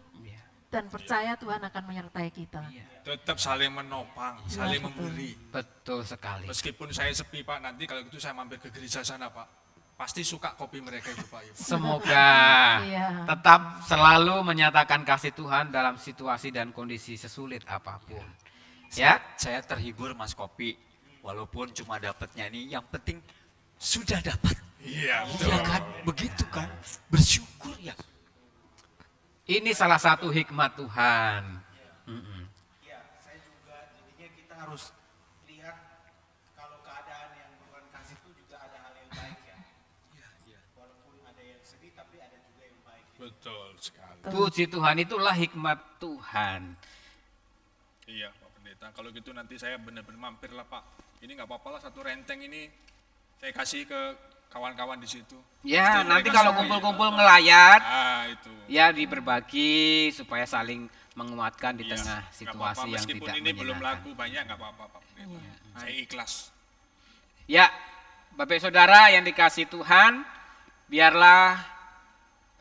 dan percaya Tuhan akan menyertai kita. Tetap saling menopang, saling memberi. Betul sekali. Meskipun saya sepi Pak, nanti kalau gitu saya mampir ke gereja sana Pak. Pasti suka kopi mereka itu Pak. Semoga tetap selalu menyatakan kasih Tuhan dalam situasi dan kondisi sesulit apapun. Ya, saya terhibur Mas Kopi. Walaupun cuma dapatnya ini, yang penting sudah dapat. Iya, betul. Ya kan, begitu kan, bersyukur ya. Ini salah satu hikmat Tuhan. Iya, saya juga jadinya kita harus lihat kalau keadaan yang Tuhan kasih itu juga ada hal yang baik ya. Walaupun ada yang sedih tapi ada juga yang baik. Betul sekali. Puji Tuhan, itulah hikmat Tuhan. Iya Pak Pendeta, kalau gitu nanti saya benar-benar mampir lah Pak. Ini nggak apa-apa lah, satu renteng ini saya kasih ke kawan-kawan di situ. Ya, nanti kalau kumpul-kumpul ngelayat, itu. ya diberbagi supaya saling menguatkan di tengah situasi yang tidak menyenangkan. Meskipun ini belum laku banyak, nggak apa-apa Pak Pendeta. Saya ikhlas. Ya, Bapak Saudara yang dikasih Tuhan, biarlah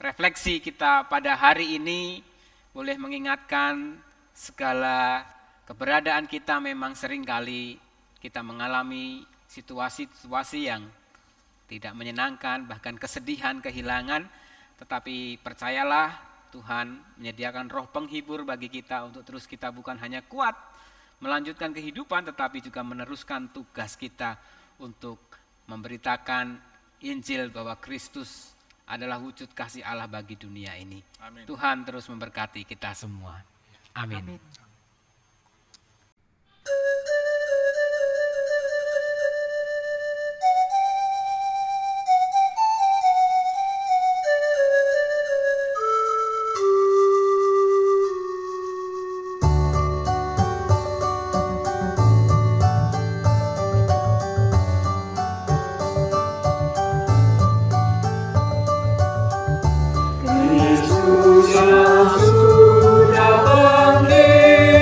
refleksi kita pada hari ini boleh mengingatkan segala keberadaan kita memang seringkali kita mengalami situasi-situasi yang tidak menyenangkan, bahkan kesedihan, kehilangan, tetapi percayalah Tuhan menyediakan roh penghibur bagi kita untuk terus kita bukan hanya kuat melanjutkan kehidupan, tetapi juga meneruskan tugas kita untuk memberitakan Injil bahwa Kristus adalah wujud kasih Allah bagi dunia ini. Amin. Tuhan terus memberkati kita semua. Amin. Amin. Yesus yang sudah bangkit.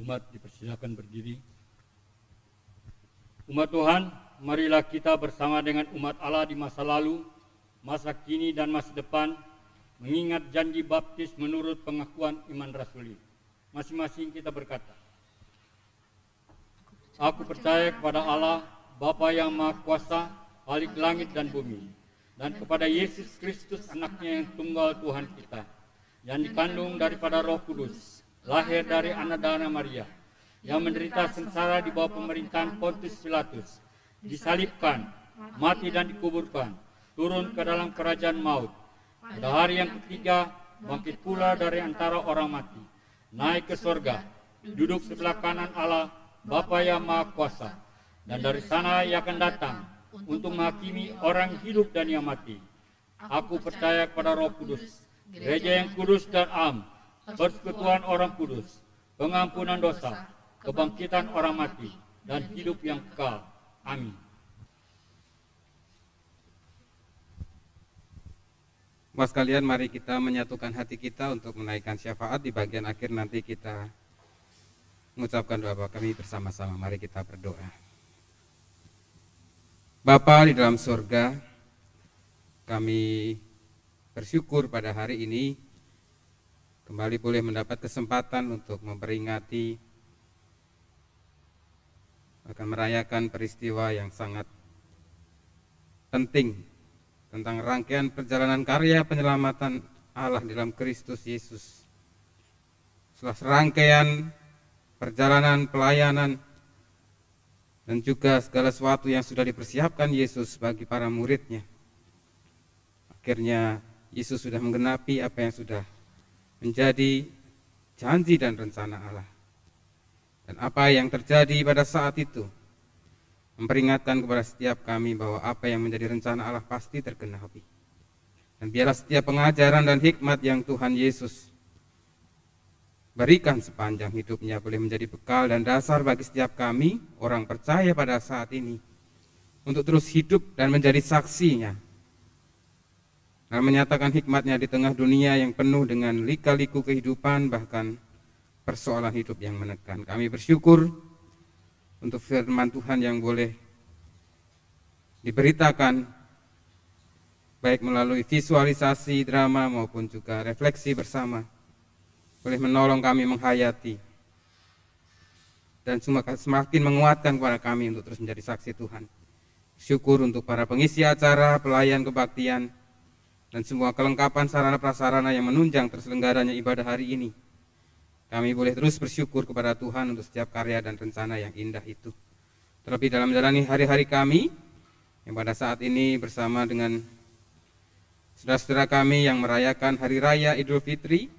umat dipersilakan berdiri. Umat Tuhan, marilah kita bersama dengan umat Allah di masa lalu, masa kini dan masa depan, mengingat janji baptis menurut pengakuan iman rasuli. Masing-masing kita berkata, aku percaya kepada Allah, Bapa yang Maha Kuasa, Khalik langit dan bumi, dan kepada Yesus Kristus anaknya yang tunggal Tuhan kita, yang dikandung daripada Roh Kudus, lahir dari anak darah Maria, yang menderita sengsara di bawah pemerintahan Pontius Pilatus, disalibkan, mati dan dikuburkan, turun ke dalam kerajaan maut. Pada hari yang ketiga, bangkit pula dari antara orang mati, naik ke sorga, duduk sebelah kanan Allah, Bapa yang Maha Kuasa, dan dari sana ia akan datang untuk menghakimi orang hidup dan yang mati. Aku percaya kepada Roh Kudus, gereja yang kudus dan am, persekutuan orang kudus, pengampunan dosa, kebangkitan orang mati, dan hidup yang kekal. Amin. Mas kalian, mari kita menyatukan hati kita untuk menaikkan syafaat. Di bagian akhir nanti kita mengucapkan doa kami bersama-sama. Mari kita berdoa. Bapa di dalam surga, kami bersyukur pada hari ini kembali boleh mendapat kesempatan untuk memperingati akan merayakan peristiwa yang sangat penting tentang rangkaian perjalanan karya penyelamatan Allah dalam Kristus Yesus. Setelah serangkaian perjalanan pelayanan dan juga segala sesuatu yang sudah dipersiapkan Yesus bagi para muridnya, akhirnya Yesus sudah menggenapi apa yang sudah menjadi janji dan rencana Allah. Dan apa yang terjadi pada saat itu memperingatkan kepada setiap kami bahwa apa yang menjadi rencana Allah pasti tergenapi. Dan biarlah setiap pengajaran dan hikmat yang Tuhan Yesus berikan sepanjang hidupnya boleh menjadi bekal dan dasar bagi setiap kami, orang percaya pada saat ini, untuk terus hidup dan menjadi saksinya, dan menyatakan hikmatnya di tengah dunia yang penuh dengan lika-liku kehidupan, bahkan persoalan hidup yang menekan. Kami bersyukur untuk firman Tuhan yang boleh diberitakan, baik melalui visualisasi, drama, maupun juga refleksi bersama, boleh menolong kami menghayati dan semakin menguatkan kepada kami untuk terus menjadi saksi Tuhan. Syukur untuk para pengisi acara, pelayan kebaktian, dan semua kelengkapan sarana prasarana yang menunjang terselenggaranya ibadah hari ini. Kami boleh terus bersyukur kepada Tuhan untuk setiap karya dan rencana yang indah itu. Terlebih dalam menjalani hari-hari kami yang pada saat ini bersama dengan saudara-saudara kami yang merayakan Hari Raya Idul Fitri,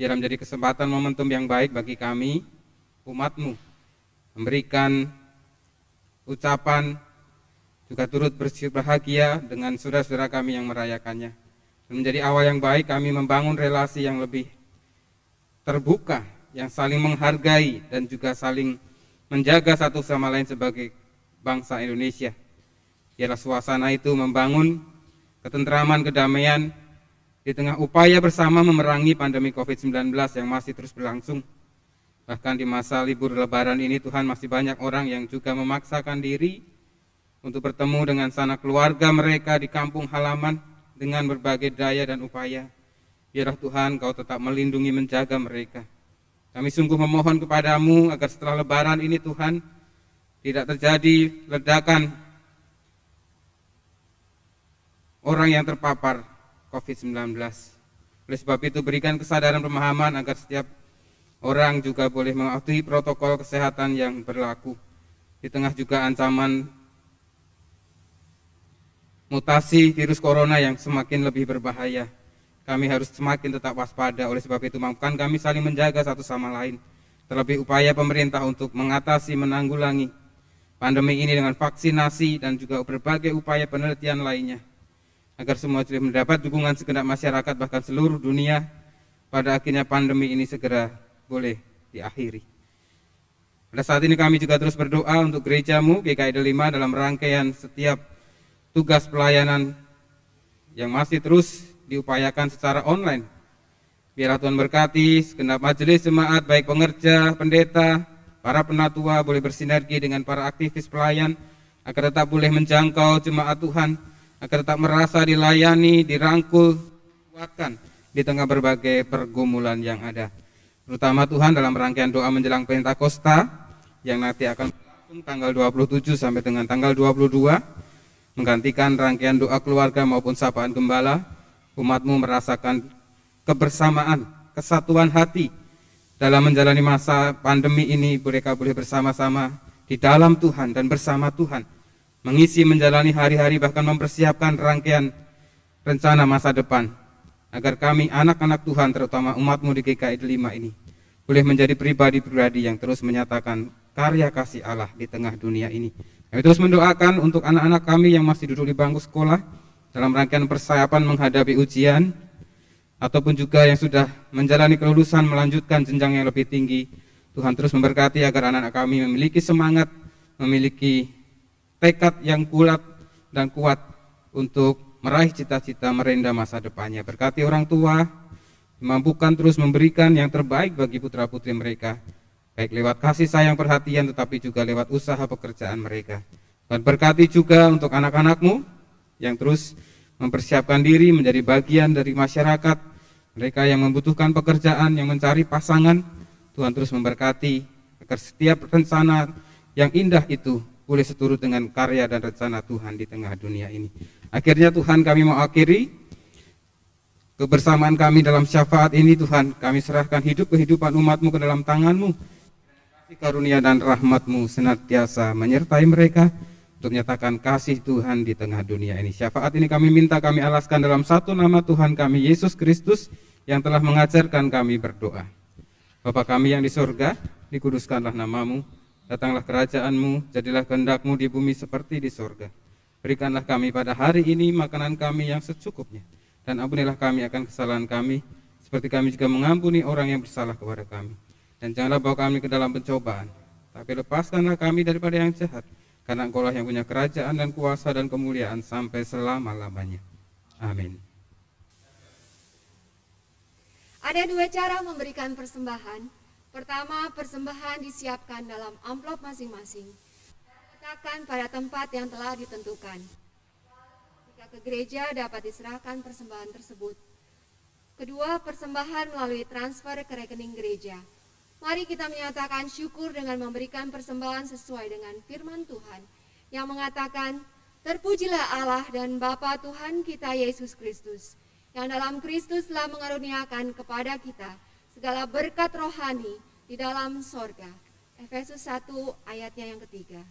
biar menjadi kesempatan momentum yang baik bagi kami, umat-Mu, memberikan ucapan juga turut berbahagia dengan saudara-saudara kami yang merayakannya. Dan menjadi awal yang baik kami membangun relasi yang lebih terbuka, yang saling menghargai dan juga saling menjaga satu sama lain sebagai bangsa Indonesia. Biarlah suasana itu membangun ketentraman, kedamaian di tengah upaya bersama memerangi pandemi COVID-19 yang masih terus berlangsung. Bahkan di masa libur Lebaran ini Tuhan masih banyak orang yang juga memaksakan diri untuk bertemu dengan sanak keluarga mereka di kampung halaman dengan berbagai daya dan upaya. Biarlah Tuhan Kau tetap melindungi, menjaga mereka. Kami sungguh memohon kepadamu agar setelah Lebaran ini Tuhan tidak terjadi ledakan orang yang terpapar COVID-19. Oleh sebab itu berikan kesadaran pemahaman agar setiap orang juga boleh mematuhi protokol kesehatan yang berlaku. Di tengah juga ancaman mutasi virus corona yang semakin lebih berbahaya, kami harus semakin tetap waspada. Oleh sebab itu mampukan kami saling menjaga satu sama lain. Terlebih upaya pemerintah untuk mengatasi, menanggulangi pandemi ini dengan vaksinasi dan juga berbagai upaya penelitian lainnya, agar semua boleh mendapat dukungan segenap masyarakat bahkan seluruh dunia, pada akhirnya pandemi ini segera boleh diakhiri. Pada saat ini kami juga terus berdoa untuk gerejamu GKI Delima dalam rangkaian setiap tugas pelayanan yang masih terus diupayakan secara online. Biarlah Tuhan berkati segenap majelis jemaat, baik pengerja, pendeta, para penatua boleh bersinergi dengan para aktivis pelayan, agar tetap boleh menjangkau jemaat Tuhan, agar tetap merasa dilayani, dirangkul, kuatkan di tengah berbagai pergumulan yang ada. Terutama Tuhan dalam rangkaian doa menjelang Pentakosta yang nanti akan berlangsung tanggal 27 sampai dengan tanggal 22, menggantikan rangkaian doa keluarga maupun sapaan gembala. Umat-Mu merasakan kebersamaan, kesatuan hati dalam menjalani masa pandemi ini. Mereka boleh bersama-sama di dalam Tuhan dan bersama Tuhan mengisi menjalani hari-hari, bahkan mempersiapkan rangkaian rencana masa depan, agar kami anak-anak Tuhan, terutama umat-Mu di GKI 5 ini, boleh menjadi pribadi-pribadi yang terus menyatakan karya kasih Allah di tengah dunia ini. Kami terus mendoakan untuk anak-anak kami yang masih duduk di bangku sekolah dalam rangkaian persiapan menghadapi ujian, ataupun juga yang sudah menjalani kelulusan melanjutkan jenjang yang lebih tinggi. Tuhan terus memberkati agar anak-anak kami memiliki semangat, memiliki tekad yang bulat dan kuat untuk meraih cita-cita merenda masa depannya. Berkati orang tua, mampukan terus memberikan yang terbaik bagi putra-putri mereka, baik lewat kasih sayang perhatian tetapi juga lewat usaha pekerjaan mereka. Dan berkati juga untuk anak-anak-Mu yang terus mempersiapkan diri menjadi bagian dari masyarakat, mereka yang membutuhkan pekerjaan, yang mencari pasangan. Tuhan terus memberkati agar setiap rencana yang indah itu boleh seturut dengan karya dan rencana Tuhan di tengah dunia ini. Akhirnya Tuhan, kami mau akhiri kebersamaan kami dalam syafaat ini. Tuhan, kami serahkan kehidupan umat-Mu ke dalam tangan-Mu. Kasih karunia dan rahmat-Mu senantiasa menyertai mereka untuk menyatakan kasih Tuhan di tengah dunia ini. Syafaat ini kami minta, kami alaskan dalam satu nama Tuhan kami, Yesus Kristus, yang telah mengajarkan kami berdoa. Bapa kami yang di surga, dikuduskanlah nama-Mu, datanglah kerajaan-Mu, jadilah kehendak-Mu di bumi seperti di surga. Berikanlah kami pada hari ini makanan kami yang secukupnya, dan ampunilah kami akan kesalahan kami, seperti kami juga mengampuni orang yang bersalah kepada kami. Dan janganlah bawa kami ke dalam pencobaan, tapi lepaskanlah kami daripada yang jahat, karena Engkau-lah yang punya kerajaan dan kuasa dan kemuliaan sampai selama-lamanya. Amin. Ada dua cara memberikan persembahan. Pertama, persembahan disiapkan dalam amplop masing-masing, letakkan pada tempat yang telah ditentukan. Jika ke gereja dapat diserahkan persembahan tersebut. Kedua, persembahan melalui transfer ke rekening gereja. Mari kita menyatakan syukur dengan memberikan persembahan sesuai dengan firman Tuhan yang mengatakan, terpujilah Allah dan Bapa Tuhan kita Yesus Kristus, yang dalam Kristus telah mengaruniakan kepada kita segala berkat rohani di dalam sorga. Efesus 1 ayatnya yang ketiga.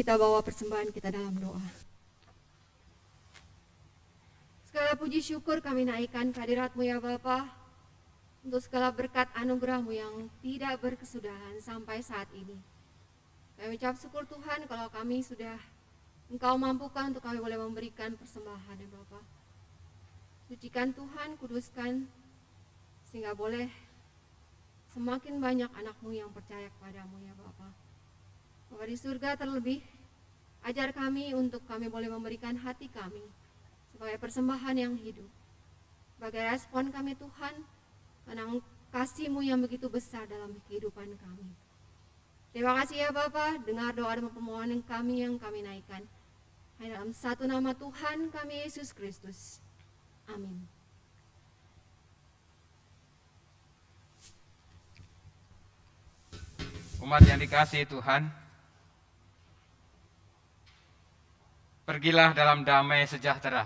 kita bawa persembahan kita dalam doa. Segala puji syukur kami naikkan kehadirat-Mu ya Bapa, untuk segala berkat anugerah-Mu yang tidak berkesudahan sampai saat ini. Kami ucap syukur Tuhan kalau kami sudah Engkau mampukan untuk kami boleh memberikan persembahan ya Bapa. Sucikan Tuhan, kuduskan, sehingga boleh semakin banyak anak-Mu yang percaya kepadamu ya Bapa. Bapa di surga, terlebih ajar kami untuk kami boleh memberikan hati kami sebagai persembahan yang hidup. Sebagai respon kami Tuhan, karena kasih-Mu yang begitu besar dalam kehidupan kami. Terima kasih ya Bapa, dengar doa dan permohonan kami yang kami naikkan. Hanya dalam satu nama Tuhan kami, Yesus Kristus. Amin. Umat yang dikasihi Tuhan, pergilah dalam damai sejahtera,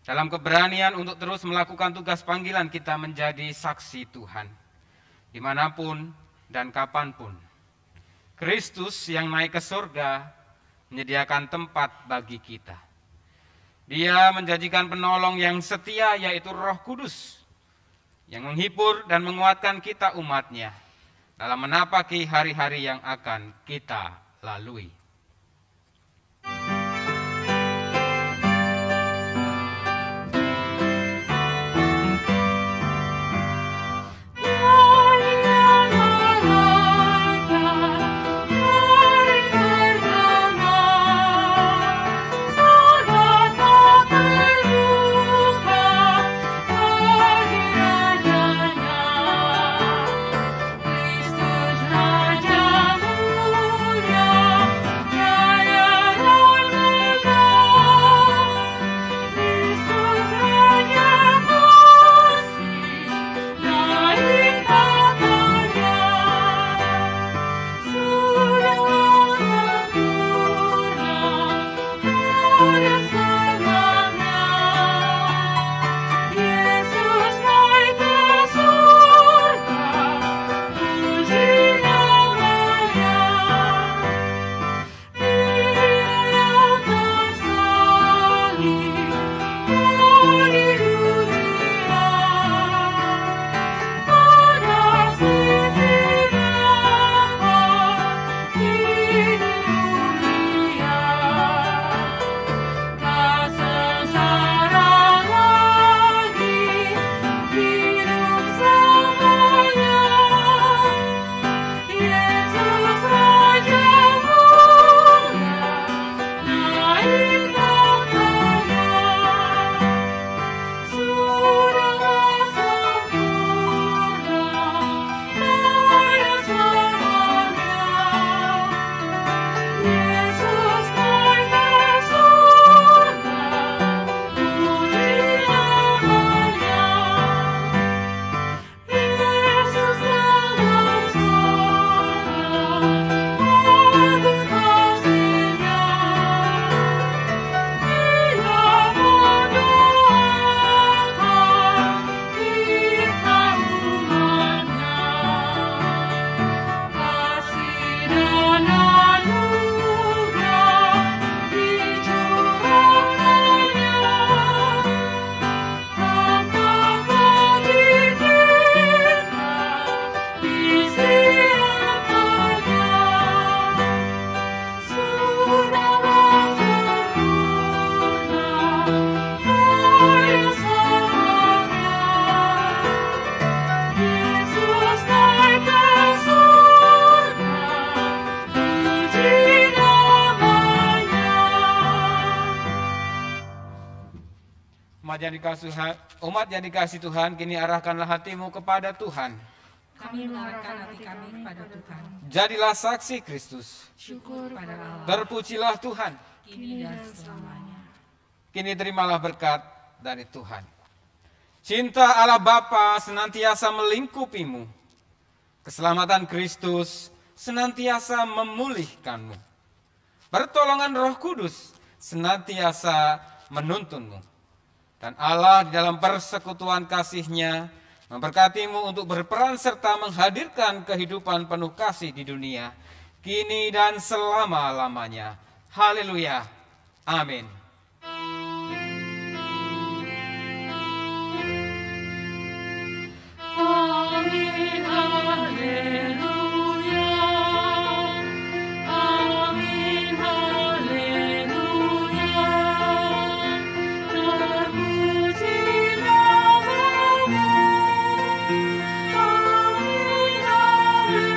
dalam keberanian untuk terus melakukan tugas panggilan kita menjadi saksi Tuhan, dimanapun dan kapanpun. Kristus yang naik ke surga menyediakan tempat bagi kita. Dia menjanjikan penolong yang setia, yaitu Roh Kudus, yang menghibur dan menguatkan kita umatnya dalam menapaki hari-hari yang akan kita lalui. Umat yang dikasihi Tuhan, kini arahkanlah hatimu kepada Tuhan. Kami mengarahkan hati kami kepada Tuhan. Jadilah saksi Kristus. Syukur pada Allah. Terpujilah Tuhan. Kini dan selamanya. Kini terimalah berkat dari Tuhan. Cinta Allah Bapa senantiasa melingkupimu. Keselamatan Kristus senantiasa memulihkanmu. Pertolongan Roh Kudus senantiasa menuntunmu. Dan Allah di dalam persekutuan kasih-Nya memberkatimu untuk berperan serta menghadirkan kehidupan penuh kasih di dunia kini dan selama-lamanya. Haleluya. Amin. Amin, haleluya. Amin, haleluya. Terpuji namamu. Amin, haleluya.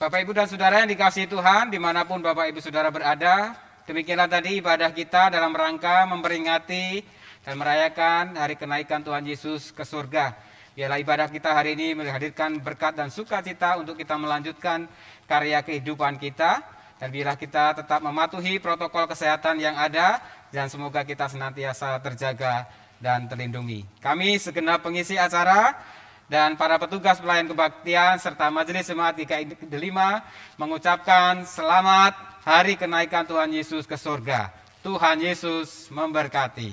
Bapak Ibu dan Saudara yang dikasihi Tuhan, dimanapun Bapak Ibu Saudara berada, demikianlah tadi ibadah kita dalam rangka memperingati dan merayakan hari kenaikan Tuhan Yesus ke surga. Biarlah ibadah kita hari ini menghadirkan berkat dan sukacita untuk kita melanjutkan karya kehidupan kita, dan biarlah kita tetap mematuhi protokol kesehatan yang ada, dan semoga kita senantiasa terjaga dan terlindungi. Kami segenap pengisi acara dan para petugas pelayan kebaktian serta Majelis Jemaat GKI 5 mengucapkan selamat hari kenaikan Tuhan Yesus ke surga. Tuhan Yesus memberkati.